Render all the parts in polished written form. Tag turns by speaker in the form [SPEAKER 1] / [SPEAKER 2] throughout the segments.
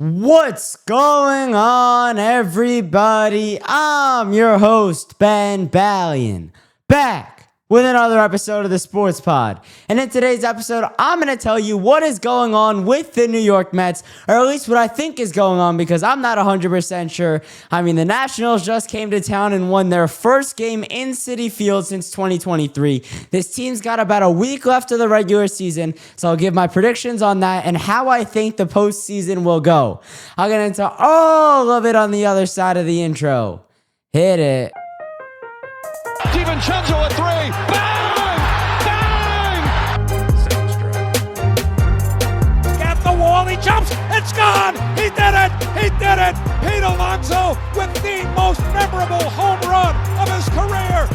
[SPEAKER 1] What's going on, everybody? I'm your host, Ben Ballion, back with another episode of the Sports Pod. And in today's episode, I'm going to tell you what is going on with the New York Mets, or at least what I think is going on, because I'm not 100% sure. I mean, the Nationals just came to town and won their first game in Citi Field since 2023. This team's got about a week left of the regular season, so I'll give my predictions on that and how I think the postseason will go. I'll get into all of it on the other side of the intro. Hit it.
[SPEAKER 2] DiVincenzo at three. Bang! Bang!
[SPEAKER 3] At the wall, he jumps. It's gone. He did it. He did it. Pete Alonso with the most memorable home run of his career.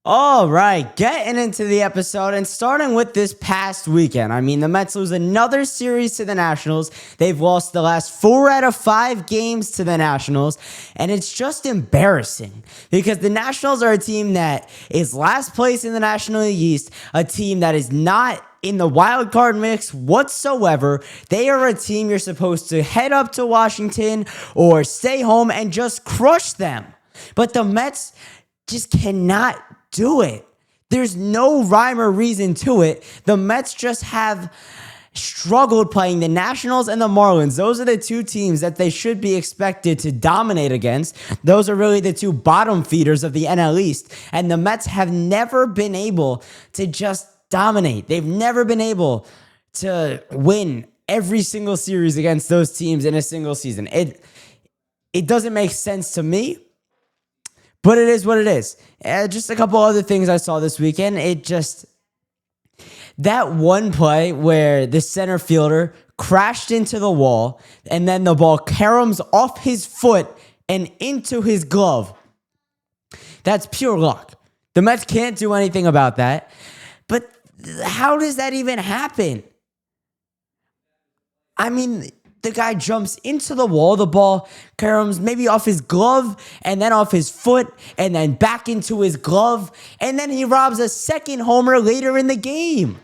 [SPEAKER 1] All right, getting into the episode and starting with this past weekend. I mean, the Mets lose another series to the Nationals. They've lost the last 4 out of 5 games to the Nationals, and it's just embarrassing because the Nationals are a team that is last place in the National League East, a team that is not in the wild card mix whatsoever. They are a team you're supposed to head up to Washington or stay home and just crush them. But the Mets just cannot do it. There's no rhyme or reason to it. The Mets just have struggled playing the Nationals and the Marlins. Those are the two teams that they should be expected to dominate against. Those are really the two bottom feeders of the NL East. And the Mets have never been able to just dominate. They've never been able to win every single series against those teams in a single season. It doesn't make sense to me. But it is what it is. Just a couple other things I saw this weekend. That one play where the center fielder crashed into the wall and then the ball caroms off his foot and into his glove. That's pure luck. The Mets can't do anything about that. But how does that even happen? I mean, the guy jumps into the wall, the ball caroms maybe off his glove and then off his foot and then back into his glove, and then he robs a second homer later in the game.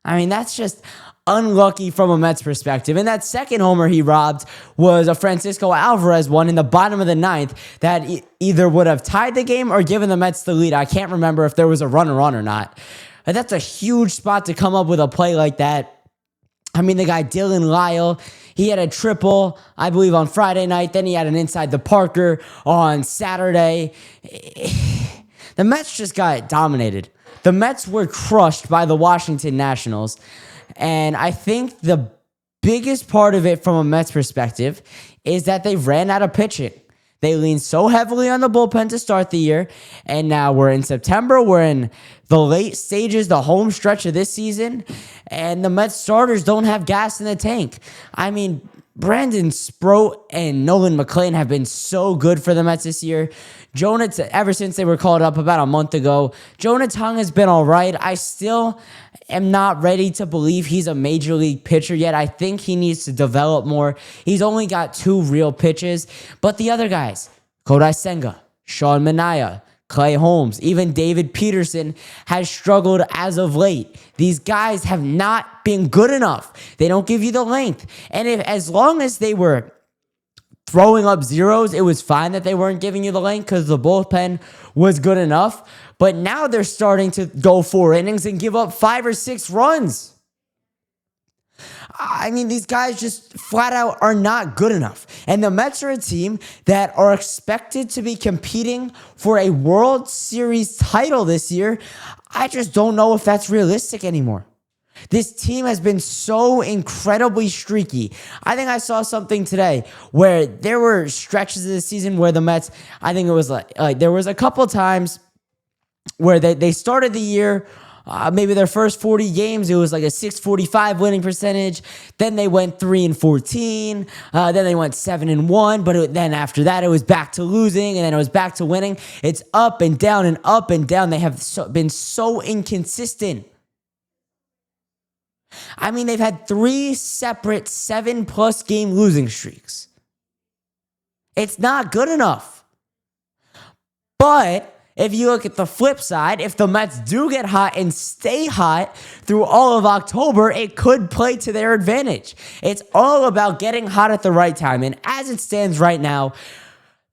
[SPEAKER 1] I mean, that's just unlucky from a Mets perspective. And that second homer he robbed was a Francisco Alvarez one in the bottom of the ninth that either would have tied the game or given the Mets the lead. I can't remember if there was a runner on or not. But that's a huge spot to come up with a play like that. I mean, the guy Dylan Lyle, he had a triple, I believe, on Friday night. Then he had an inside the Parker on Saturday. The Mets just got dominated. The Mets were crushed by the Washington Nationals. And I think the biggest part of it from a Mets perspective is that they ran out of pitching. They leaned so heavily on the bullpen to start the year, and now we're in September. We're in the late stages, the home stretch of this season, and the Mets starters don't have gas in the tank. I mean, Brandon Sproat and Nolan McLean have been so good for the Mets this year. Ever since they were called up about a month ago, Jonah Tong has been all right. I still am not ready to believe he's a major league pitcher yet. I think he needs to develop more. He's only got 2 real pitches, but the other guys, Kodai Senga, Sean Manaea, Clay Holmes, even David Peterson has struggled as of late. These guys have not been good enough. They don't give you the length. And as long as they were throwing up zeros, it was fine that they weren't giving you the length because the bullpen was good enough. But now they're starting to go 4 innings and give up 5 or 6 runs. I mean, these guys just flat out are not good enough. And the Mets are a team that are expected to be competing for a World Series title this year. I just don't know if that's realistic anymore. This team has been so incredibly streaky. I think I saw something today where there were stretches of the season where the Mets, I think it was like there was a couple times where they started the year, maybe their first 40 games, it was like a .645 winning percentage. Then they went 3-14. Then they went 7-1. But then after that, it was back to losing, and then it was back to winning. It's up and down and up and down. They have been so inconsistent. I mean, they've had 3 separate 7+ game losing streaks. It's not good enough. But If you look at the flip side, if the Mets do get hot and stay hot through all of October, it could play to their advantage. It's all about getting hot at the right time. And as it stands right now,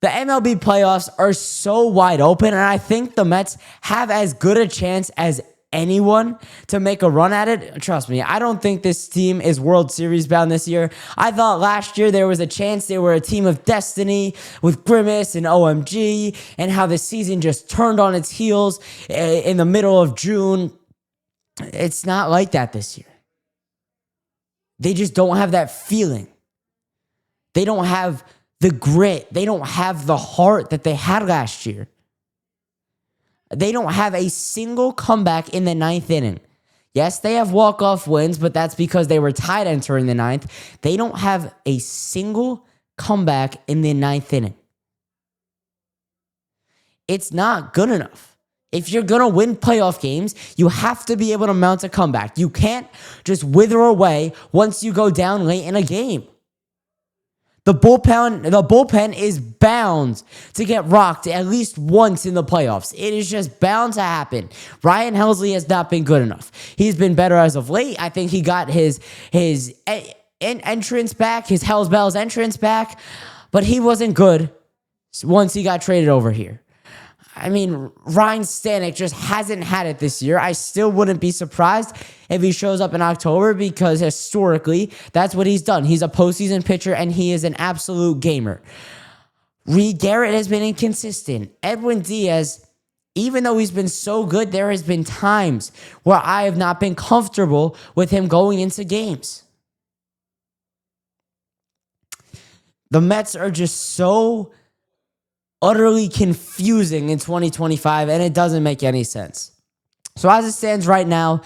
[SPEAKER 1] the MLB playoffs are so wide open, and I think the Mets have as good a chance as anyone to make a run at it. Trust me, I don't think this team is World Series bound this year. I thought last year there was a chance they were a team of destiny with Grimace and OMG, and how the season just turned on its heels in the middle of June. It's not like that this year. They just don't have that feeling. They don't have the grit. They don't have the heart that they had last year. They don't have a single comeback in the ninth inning. Yes, they have walk-off wins, but that's because they were tied entering the ninth. They don't have a single comeback in the ninth inning. It's not good enough. If you're going to win playoff games, you have to be able to mount a comeback. You can't just wither away once you go down late in a game. The bullpen is bound to get rocked at least once in the playoffs. It is just bound to happen. Ryan Helsley has not been good enough. He's been better as of late. I think he got his entrance back, his Hell's Bells entrance back, but he wasn't good once he got traded over here. I mean, Ryan Stanek just hasn't had it this year. I still wouldn't be surprised if he shows up in October, because historically, that's what he's done. He's a postseason pitcher, and he is an absolute gamer. Reed Garrett has been inconsistent. Edwin Diaz, even though he's been so good, there has been times where I have not been comfortable with him going into games. The Mets are just so utterly confusing in 2025, and it doesn't make any sense. So as it stands right now,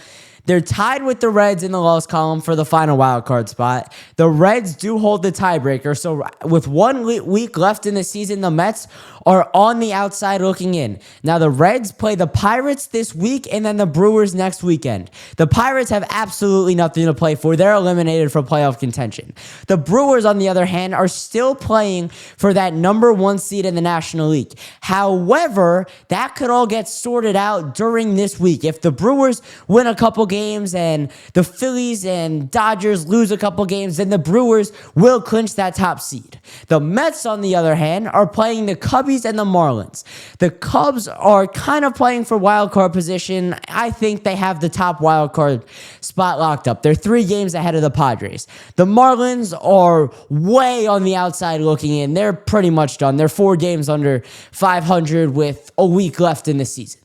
[SPEAKER 1] they're tied with the Reds in the loss column for the final wild card spot. The Reds do hold the tiebreaker, so with 1 week left in the season, the Mets are on the outside looking in. Now, the Reds play the Pirates this week and then the Brewers next weekend. The Pirates have absolutely nothing to play for. They're eliminated from playoff contention. The Brewers, on the other hand, are still playing for that number 1 seed in the National League. However, that could all get sorted out during this week. If the Brewers win a couple games and the Phillies and Dodgers lose a couple games, then the Brewers will clinch that top seed. The Mets, on the other hand, are playing the Cubbies and the Marlins. The Cubs are kind of playing for wild card position. I think they have the top wild card spot locked up. They're 3 games ahead of the Padres. The Marlins are way on the outside looking in. They're pretty much done. They're 4 games under 500 with a week left in the season.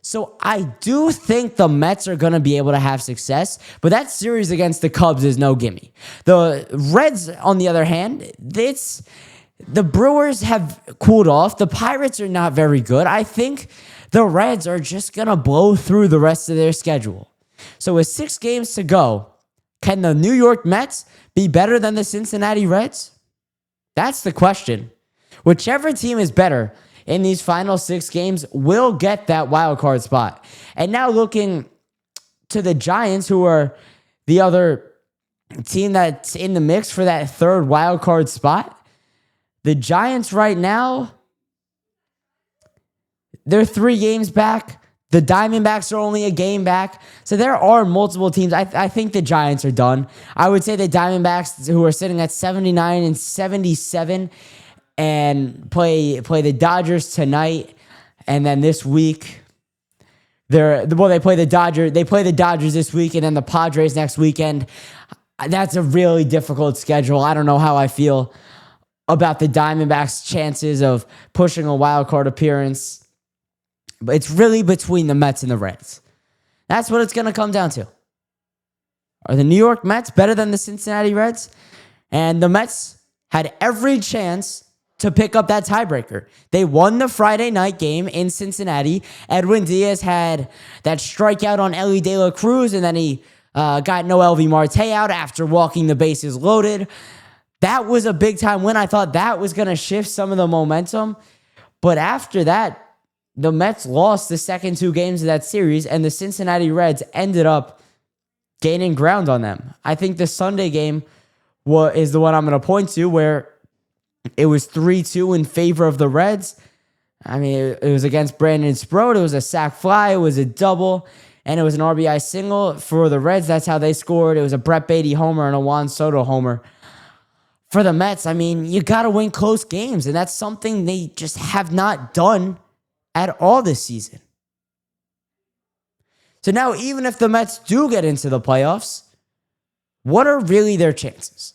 [SPEAKER 1] So I do think the Mets are going to be able to have success, but that series against the Cubs is no gimme. The Reds, on the other hand, the Brewers have cooled off. The Pirates are not very good. I think the Reds are just going to blow through the rest of their schedule. So with 6 games to go, can the New York Mets be better than the Cincinnati Reds? That's the question. Whichever team is better in these final 6 games will get that wild card spot. And now looking to the Giants, who are the other team that's in the mix for that 3rd wild card spot. The Giants right now, they're 3 games back. The Diamondbacks are only a game back. So there are multiple teams. I think the Giants are done. I would say the Diamondbacks, who are sitting at 79 and 77, and play the Dodgers tonight, and then this week they play the Dodgers this week, and then the Padres next weekend. That's a really difficult schedule. I don't know how I feel about the Diamondbacks' chances of pushing a wild card appearance, but it's really between the Mets and the Reds. That's what it's going to come down to. Are the New York Mets better than the Cincinnati Reds? And the Mets had every chance to pick up that tiebreaker. They won the Friday night game in Cincinnati. Edwin Diaz had that strikeout on Elly De La Cruz, and then he got Noelvi Marte out after walking the bases loaded. That was a big-time win. I thought that was going to shift some of the momentum. But after that, the Mets lost the second 2 games of that series, and the Cincinnati Reds ended up gaining ground on them. I think the Sunday game is the one I'm going to point to, where it was 3-2 in favor of the Reds. I mean, it was against Brandon Sproat. It was a sac fly. It was a double, and it was an RBI single for the Reds. That's how they scored. It was a Brett Beatty homer and a Juan Soto homer. For the Mets, I mean, you got to win close games, and that's something they just have not done at all this season. So now, even if the Mets do get into the playoffs, what are really their chances?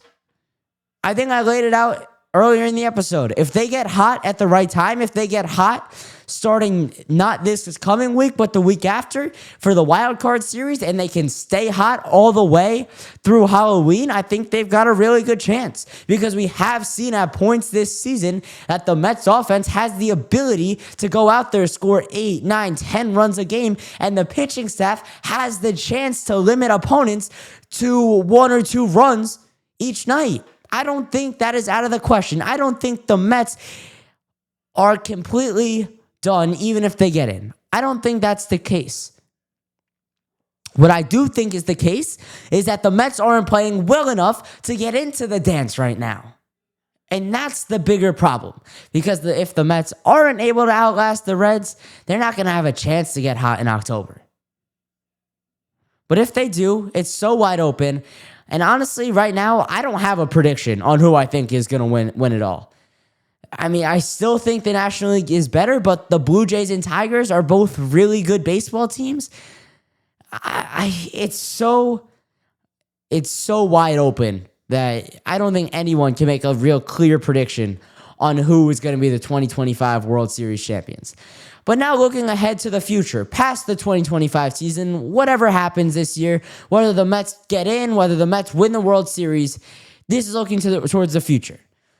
[SPEAKER 1] I think I laid it out earlier in the episode. If they get hot at the right time, if they get hot starting not this coming week, but the week after for the wild card series, and they can stay hot all the way through Halloween, I think they've got a really good chance, because we have seen at points this season that the Mets offense has the ability to go out there, score 8, 9, 10 runs a game, and the pitching staff has the chance to limit opponents to 1 or 2 runs each night. I don't think that is out of the question. I don't think the Mets are completely done even if they get in. I don't think that's the case. What I do think is the case is that the Mets aren't playing well enough to get into the dance right now. And that's the bigger problem, because if the Mets aren't able to outlast the Reds, they're not going to have a chance to get hot in October. But if they do, it's so wide open. And honestly, right now, I don't have a prediction on who I think is going to win it all. I mean, I still think the National League is better, but the Blue Jays and Tigers are both really good baseball teams. It's so wide open that I don't think anyone can make a real clear prediction on who is going to be the 2025 World Series champions. But now looking ahead to the future, past the 2025 season, whatever happens this year, whether the Mets get in, whether the Mets win the World Series, this is looking towards the future.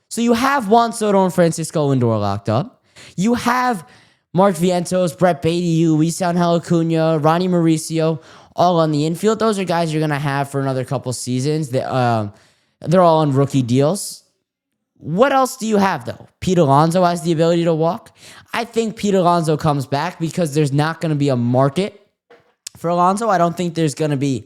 [SPEAKER 1] So you have Juan Soto and Francisco Lindor locked up. You have Mark Vientos, Brett Beatty, Luisangel Acuna, Ronnie Mauricio, all on the infield. Those are guys you're going to have for another couple seasons. They're all on rookie deals. What else do you have, though? Pete Alonso has the ability to walk. I think Pete Alonso comes back because there's not going to be a market for Alonso. I don't think there's going to be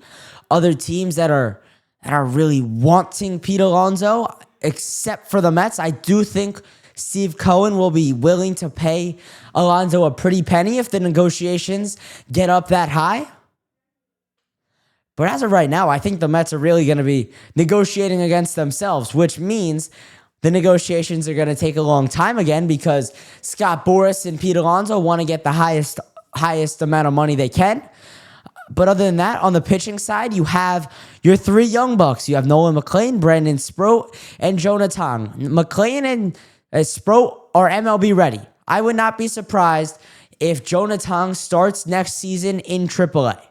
[SPEAKER 1] other teams that are really wanting Pete Alonso, except for the Mets. I do think Steve Cohen will be willing to pay Alonso a pretty penny if the negotiations get up that high. But as of right now, I think the Mets are really going to be negotiating against themselves, which means the negotiations are going to take a long time again, because Scott Boras and Pete Alonso want to get the highest amount of money they can. But other than that, on the pitching side, you have your 3 young bucks. You have Nolan McLean, Brandon Sproat, and Jonah Tong. McLean and Sproat are MLB ready. I would not be surprised if Jonah Tong starts next season in AAA.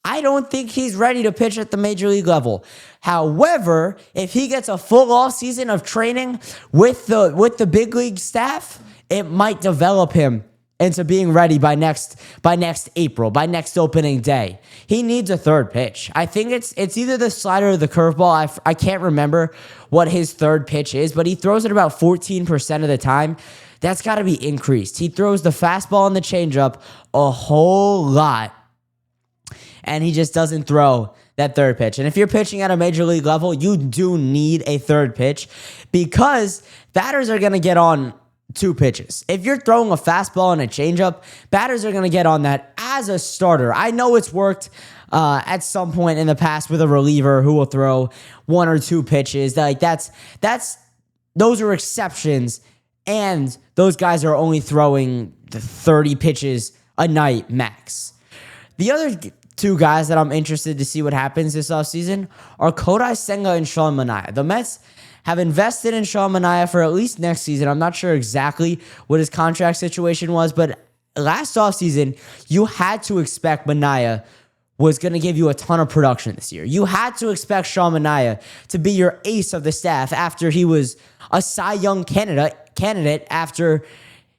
[SPEAKER 1] I don't think he's ready to pitch at the major league level. However, if he gets a full off season of training with the big league staff, it might develop him into being ready by next April, by next opening day. He needs a third pitch. I think it's either the slider or the curveball. I can't remember what his third pitch is, but he throws it about 14% of the time. That's got to be increased. He throws the fastball and the changeup a whole lot, and he just doesn't throw that third pitch. And if you're pitching at a major league level, you do need a third pitch, because batters are going to get on 2 pitches. If you're throwing a fastball and a changeup, batters are going to get on that as a starter. I know it's worked at some point in the past with a reliever who will throw 1 or 2 pitches. Those are exceptions, and those guys are only throwing the 30 pitches a night max. The other 2 guys that I'm interested to see what happens this offseason are Kodai Senga and Sean Manaea. The Mets have invested in Sean Manaea for at least next season. I'm not sure exactly what his contract situation was, but last offseason, you had to expect Manaea was going to give you a ton of production this year. You had to expect Sean Manaea to be your ace of the staff after he was a Cy Young candidate after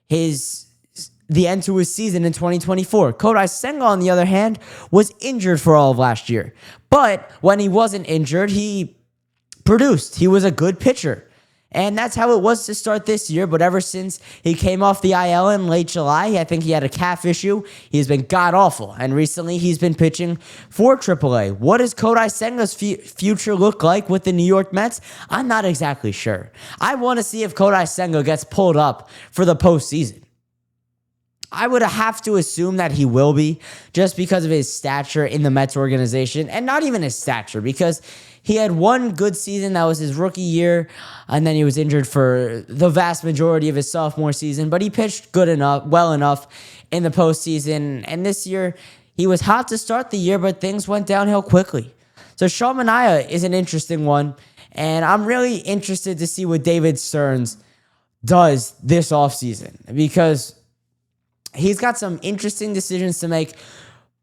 [SPEAKER 1] the end to his season in 2024. Kodai Senga, on the other hand, was injured for all of last year. But when he wasn't injured, he produced. He was a good pitcher. And that's how it was to start this year. But ever since he came off the IL in late July, I think he had a calf issue. He's been god-awful. And recently, he's been pitching for AAA. What does Kodai Senga's future look like with the New York Mets? I'm not exactly sure. I want to see if Kodai Senga gets pulled up for the postseason. I would have to assume that he will be, just because of his stature in the Mets organization, and not even his stature, because he had one good season that was his rookie year, and then he was injured for the vast majority of his sophomore season, but he pitched well enough in the postseason, and this year he was hot to start the year, but things went downhill quickly. So Sean Manaea is an interesting one, and I'm really interested to see what David Stearns does this offseason, because he's got some interesting decisions to make,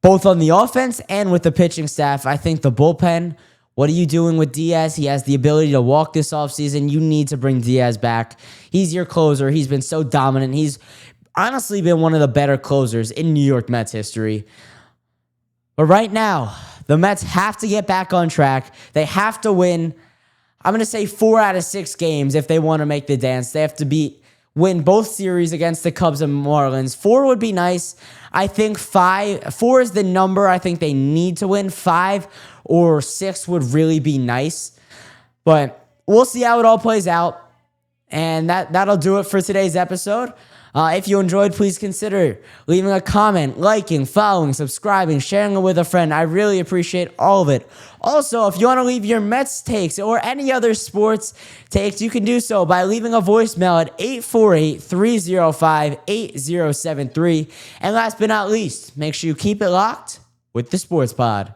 [SPEAKER 1] both on the offense and with the pitching staff. I think the bullpen, what are you doing with Diaz? He has the ability to walk this offseason. You need to bring Diaz back. He's your closer. He's been so dominant. He's honestly been one of the better closers in New York Mets history. But right now, the Mets have to get back on track. They have to win, I'm going to say 4 out of 6 games if they want to make the dance. They have to win both series against the Cubs and Marlins. 4 would be nice. I think 4 is the number I think they need to win. 5 or 6 would really be nice. But we'll see how it all plays out. And that'll do it for today's episode. If you enjoyed, please consider leaving a comment, liking, following, subscribing, sharing it with a friend. I really appreciate all of it. Also, if you want to leave your Mets takes or any other sports takes, you can do so by leaving a voicemail at 848-305-8073. And last but not least, make sure you keep it locked with the Sports Pod.